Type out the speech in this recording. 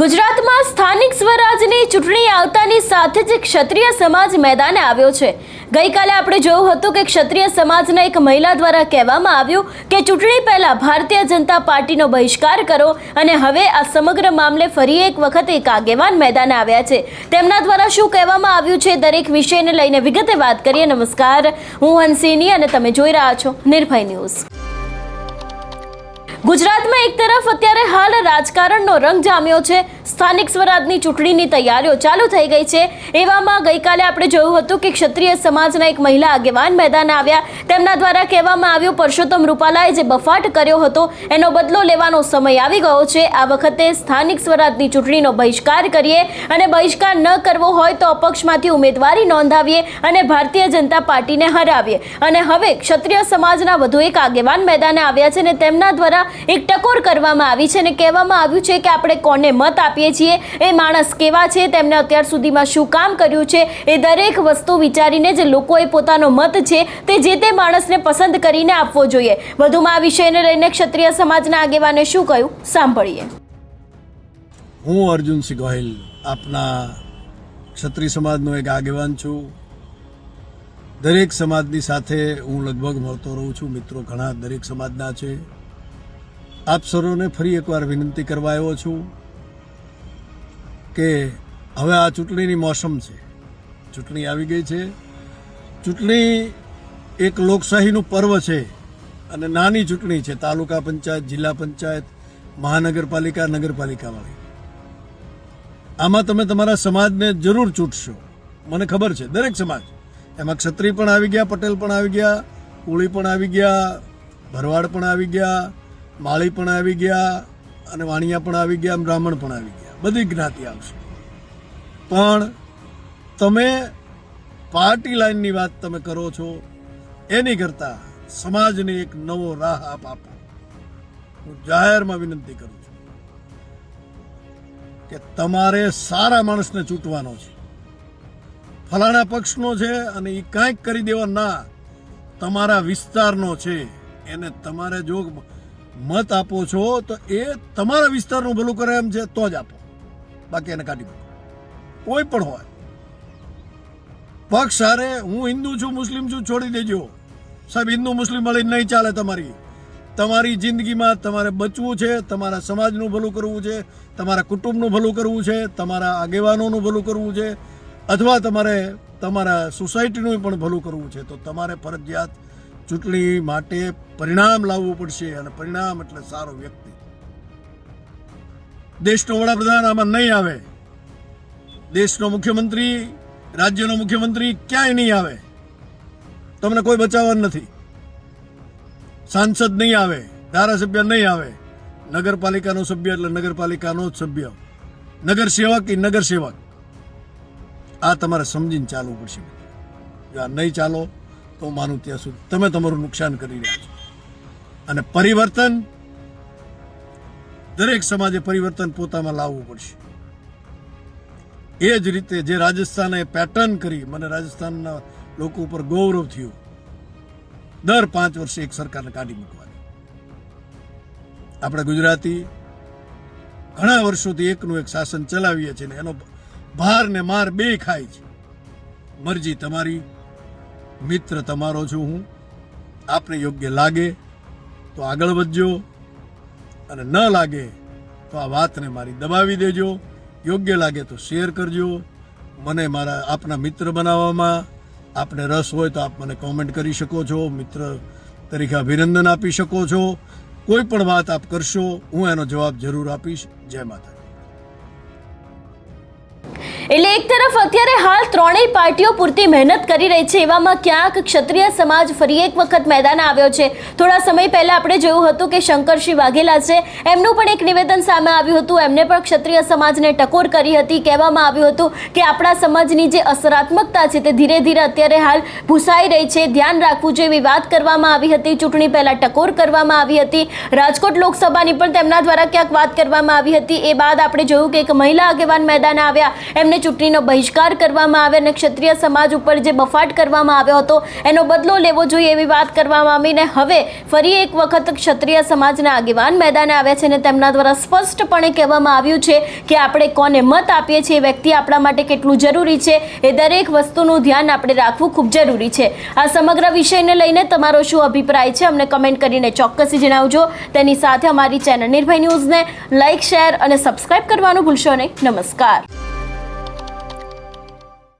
ગુજરાતમાં સ્થાનિક સ્વરાજની ચૂંટણી આવતાની સાથે જ ક્ષત્રિય સમાજ મેદાને આવ્યો છે। ગઈકાલે આપણે જોયું હતું કે ક્ષત્રિય સમાજના એક મહિલા દ્વારા કહેવામાં આવ્યું કે ચૂંટણી પહેલા ભારતીય જનતા પાર્ટીનો બહિષ્કાર કરો અને હવે આ સમગ્ર મામલે ફરી એક વખત એક આગેવાન મેદાને આવ્યા છે। તેમના દ્વારા શું કહેવામાં આવ્યું છે દરેક વિષયને લઈને વિગતે વાત કરીએ। નમસ્કાર, હું હંસિની અને તમે જોઈ રહ્યા છો નિર્ભય ન્યૂઝ। ગુજરાતમાં એક તરફ અત્યારે હાલ રાજકારણનો રંગ જામ્યો છે। સ્થાનિક સ્વરાજની ચૂંટણીની તૈયારીઓ ચાલુ થઈ ગઈ છે। એવામાં ગઈકાલે આપણે જોયું હતું કે ક્ષત્રિય સમાજના એક મહિલા આગેવાન મેદાને આવ્યા। તેમના દ્વારા કહેવામાં આવ્યું પરસોત્તમ રૂપાલાએ જે બફાટ કર્યો હતો એનો બદલો લેવાનો સમય આવી ગયો છે। આ વખતે સ્થાનિક સ્વરાજની ચૂંટણીનો બહિષ્કાર કરીએ અને બહિષ્કાર ન કરવો હોય તો અપક્ષમાંથી ઉમેદવારી નોંધાવીએ અને ભારતીય જનતા પાર્ટીને હરાવીએ। અને હવે ક્ષત્રિય સમાજના વધુ એક આગેવાન મેદાને આવ્યા છે અને તેમના દ્વારા એક ટકોર કરવામાં આવી છે અને કહેવામાં આવ્યું છે કે આપણે કોને મત આપીએ છીએ, એ માણસ કેવા છે, તેમને અત્યાર સુધીમાં શું કામ કર્યું છે, એ દરેક વસ્તુ વિચારીને જે લોકોએ પોતાનો મત છે તે જે તે માણસને પસંદ કરીને આપવો જોઈએ। વધુમાં આ વિષયને લઈને ક્ષત્રિય સમાજના આગેવાને શું કહ્યું સાંભળીએ। હું અર્જુનસિંહ ગોહિલ આપના ક્ષત્રિય સમાજનો એક આગેવાન છું। દરેક સમાજની સાથે હું લગભગ મળતો રહું છું। મિત્રો ઘણા દરેક સમાજના છે। આપ સર્વોને ફરી એકવાર વિનંતી કરવા આવ્યો છું કે હવે આ ચૂંટણીની મોસમ છે। ચૂંટણી આવી ગઈ છે। ચૂંટણી એક લોકશાહીનું પર્વ છે અને નાની ચૂંટણી છે। તાલુકા પંચાયત, જિલ્લા પંચાયત, મહાનગરપાલિકા, નગરપાલિકાવાળી। આમાં તમે તમારા સમાજને જરૂર ચૂંટશો, મને ખબર છે। દરેક સમાજ, એમાં ક્ષત્રિય પણ આવી ગયા, પટેલ પણ આવી ગયા, કોળી પણ આવી ગયા, ભરવાડ પણ આવી ગયા, માળી પણ આવી ગયા અને વાણિયા પણ આવી ગયા, બ્રાહ્મણ પણ આવી ગયા, બધી જ્ઞાતિ આવશે। પણ તમે પાર્ટી લાઈનની વાત તમે કરો છો એની કરતાં સમાજને એક નવો રાહ આપો। હું જાહેરમાં વિનંતી કરું છું કે તમારે સારા માણસને ચૂંટવાનો છે। ફલાણા પક્ષનો છે અને એ કાંઈક કરી દેવા ના, તમારા વિસ્તારનો છે, એને તમારે જો મત આપો છો તો એ તમારા વિસ્તારનું ભલું કરે એમ છે તો જ આપો, બાકી એને કાઢી મૂકો। કોઈ પણ હોય પક્ષ સારે, હું હિન્દુ છું, મુસ્લિમ છું, છોડી દેજો સાહેબ। હિન્દુ મુસ્લિમ મળી નહીં ચાલે। તમારી જિંદગીમાં તમારે બચવું છે, તમારા સમાજનું ભલું કરવું છે, તમારા કુટુંબનું ભલું કરવું છે, તમારા આગેવાનોનું ભલું કરવું છે, અથવા તમારે તમારા સોસાયટીનું પણ ભલું કરવું છે, તો તમારે ફરજિયાત ચૂંટણી માટે પરિણામ લાવવું પડશે। અને પરિણામ એટલે સારો વ્યક્તિ। દેશનો વડાપ્રધાન આમાં નહીં આવે, દેશનો મુખ્યમંત્રી, રાજ્યનો મુખ્યમંત્રી ક્યાંય નહીં આવે, તમને કોઈ બચાવવાનું નથી। સાંસદ નહીં આવે, ધારાસભ્ય નહીં આવે, નગરપાલિકાનો સભ્ય એટલે નગરપાલિકાનો જ સભ્ય, નગરસેવક એ નગરસેવક। આ તમારે સમજીને ચાલવું પડશે। જો આ નહીં ચાલો તો માનું ત્યાં સુધી તમે તમારું નુકસાન કરી રહ્યા છો। અને પરિવર્તન, દરેક સમાજે પરિવર્તન પોતામાં લાવવું પડશે। એ જ રીતે જે રાજસ્થાને પેટર્ન કરી, મને રાજસ્થાનના લોકો ઉપર ગૌરવ થયું। દર 5 વર્ષે એક સરકારને કાઢી મૂકવાની। આપણે ગુજરાતી ઘણા વર્ષોથી એકનું એક શાસન ચલાવીએ છીએ ને એનો ભાર ને માર બે ખાય છે। મરજી તમારી, મિત્ર તમારો છું હું। આપને યોગ્ય લાગે તો આગળ વધજો અને ન લાગે તો આ વાતને મારી દબાવી દેજો। યોગ્ય લાગે તો શેર કરજો। મને મારા આપના મિત્ર બનાવવામાં આપને રસ હોય તો આપ મને કોમેન્ટ કરી શકો છો, મિત્ર તરીકે અભિનંદન આપી શકો છો। કોઈ પણ વાત આપ કરશો, હું એનો જવાબ જરૂર આપીશ। જય માતા। એટલે એક તરફ અત્યારે હાલ ત્રણેય પાર્ટીઓ પૂરતી મહેનત કરી રહી છે, એવામાં ક્યાંક ક્ષત્રિય સમાજ ફરી એક વખત મેદાને આવ્યો છે। થોડા સમય પહેલા આપણે જોયું હતું કે શંકરસિંહ વાઘેલા છે, એમનું પણ એક નિવેદન સામે આવ્યું હતું। એમને પણ ક્ષત્રિય સમાજને ટકોર કરી હતી। કહેવામાં આવ્યું હતું કે આપણા સમાજની જે અસરાત્મકતા છે તે ધીરે ધીરે અત્યારે હાલ ભૂસાઈ રહી છે, ધ્યાન રાખવું જોઈએ એવી વાત કરવામાં આવી હતી। ચૂંટણી પહેલા ટકોર કરવામાં આવી હતી। રાજકોટ લોકસભાની પણ તેમના દ્વારા ક્યાંક વાત કરવામાં આવી હતી। એ બાદ આપણે જોયું કે એક મહિલા આગેવાન મેદાને આવ્યા, એમને ચૂંટણીનો બહિષ્કાર કરવામાં આવે અને ક્ષત્રિય સમાજ ઉપર જે બફાટ કરવામાં આવ્યો હતો એનો બદલો લેવો જોઈએ એવી વાત કરવામાં આવીને હવે ફરી એક વખત ક્ષત્રિય સમાજના આગેવાન મેદાને આવ્યા છે અને તેમના દ્વારા સ્પષ્ટપણે કહેવામાં આવ્યું છે કે આપણે કોને મત આપીએ છીએ, એ વ્યક્તિ આપણા માટે કેટલું જરૂરી છે, એ દરેક વસ્તુનું ધ્યાન આપણે રાખવું ખૂબ જરૂરી છે. આ સમગ્ર વિષયને લઈને તમારો શું અભિપ્રાય છે અમને કમેન્ટ કરીને ચોક્કસથી જણાવજો. તેની સાથે અમારી ચેનલ નિર્ભય ન્યૂઝને લાઇક, શેર અને સબસ્ક્રાઇબ કરવાનું ભૂલશો નહીં. નમસ્કાર.